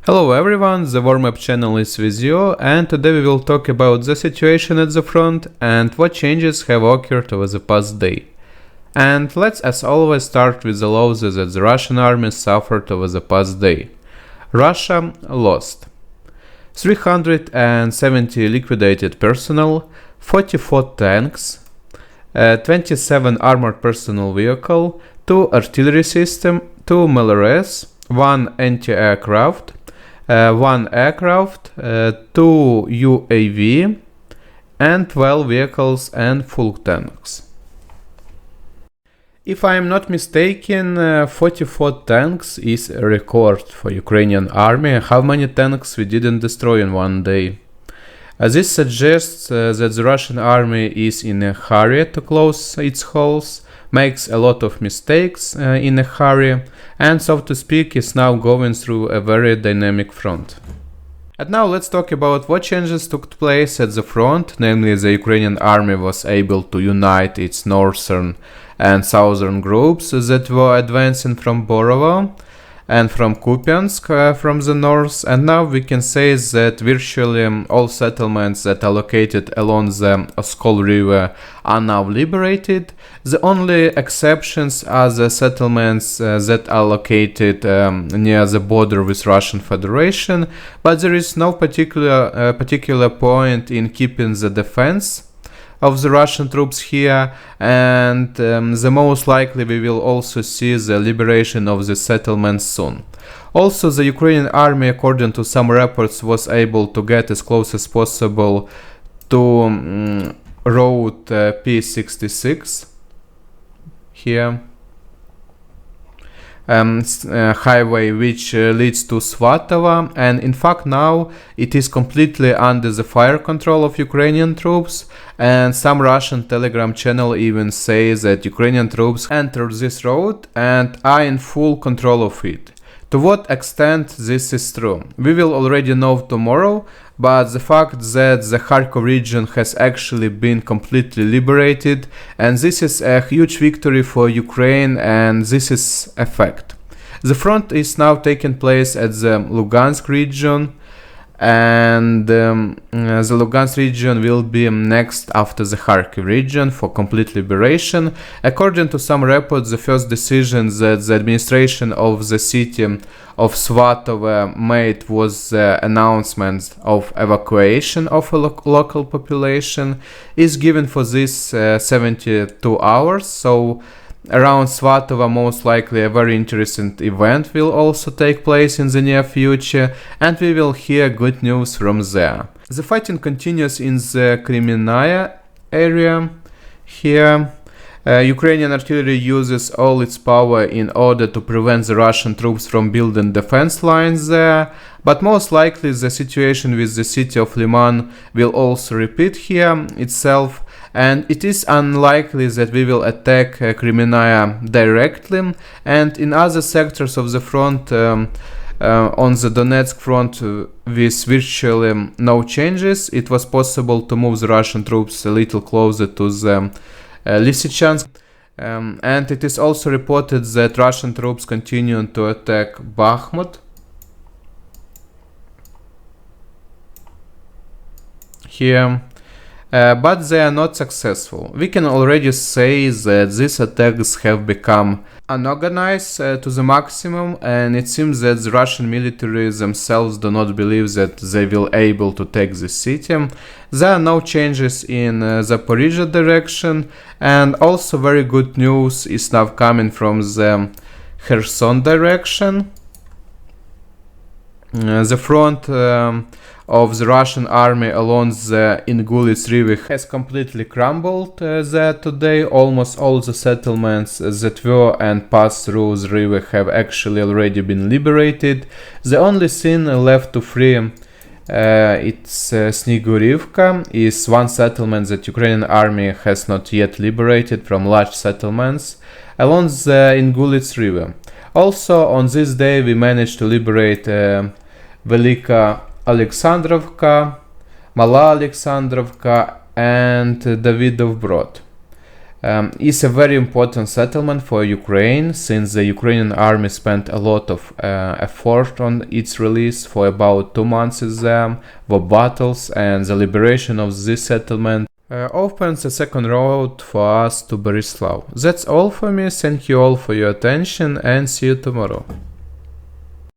Hello everyone, the warm-up channel is with you, and today we will talk about the situation at the front and what changes have occurred over the past day. And let's as always start with the losses that the Russian army suffered over the past day. Russia lost 370 liquidated personnel, 44 tanks, 27 armored personnel vehicle, 2 artillery system, 2 MLRS, 1 anti-aircraft, 1 aircraft, 2 UAV, and 12 vehicles and full tanks. If I am not mistaken, 44 tanks is a record for Ukrainian army. How many tanks we didn't destroy in one day? This suggests that the Russian army is in a hurry to close its holes, makes a lot of mistakes in a hurry, and so to speak is now going through a very dynamic front. And now let's talk about what changes took place at the front, namely the Ukrainian army was able to unite its northern and southern groups that were advancing from Borovo and from Kupiansk from the north, and now we can say that virtually all settlements that are located along the Oskol river are now liberated. The only exceptions are the settlements that are located near the border with Russian Federation, but there is no particular point in keeping the defense of the Russian troops here, and the most likely we will also see the liberation of the settlements soon. Also, the Ukrainian army, according to some reports, was able to get as close as possible to road P66 here. Highway which leads to Svatova, and in fact now it is completely under the fire control of Ukrainian troops, and some Russian telegram channel even says that Ukrainian troops entered this road and are in full control of it. To what extent this is true, we will already know tomorrow, but the fact that the Kharkov region has actually been completely liberated, and this is a huge victory for Ukraine, and this is a fact. The front is now taking place at the Lugansk region, and the Lugansk region will be next after the Kharkiv region for complete liberation. According to some reports, the first decision that the administration of the city of Svatov made was the announcement of evacuation of a local population is given for this 72 hours, so around Svatova most likely a very interesting event will also take place in the near future, and we will hear good news from there. The fighting continues in the Kremenaya area here. Ukrainian artillery uses all its power in order to prevent the Russian troops from building defense lines there, but most likely the situation with the city of Liman will also repeat here itself, and it is unlikely that we will attack Kremenaya directly, and in other sectors of the front, on the Donetsk front with virtually no changes, it was possible to move the Russian troops a little closer to the Lysychansk, and it is also reported that Russian troops continue to attack Bakhmut here, but they are not successful. We can already say that these attacks have become unorganized to the maximum, and it seems that the Russian military themselves do not believe that they will be able to take the city. There are no changes in Zaporizhzhia direction, and also very good news is now coming from the Kherson direction. The front of the Russian army along the Ingulets River has completely crumbled there today. Almost all the settlements that were and passed through the river have actually already been liberated. The only thing left to free it's Snigurivka, is one settlement that Ukrainian army has not yet liberated from large settlements along the Ingulets River. Also on this day we managed to liberate Velika Alexandrovka, Mala Alexandrovka, and Davidov Brod. Is a very important settlement for Ukraine, since the Ukrainian army spent a lot of effort on its release for about 2 months there, were battles, and the liberation of this settlement opens a second road for us to Berislav. That's all for me, thank you all for your attention and see you tomorrow.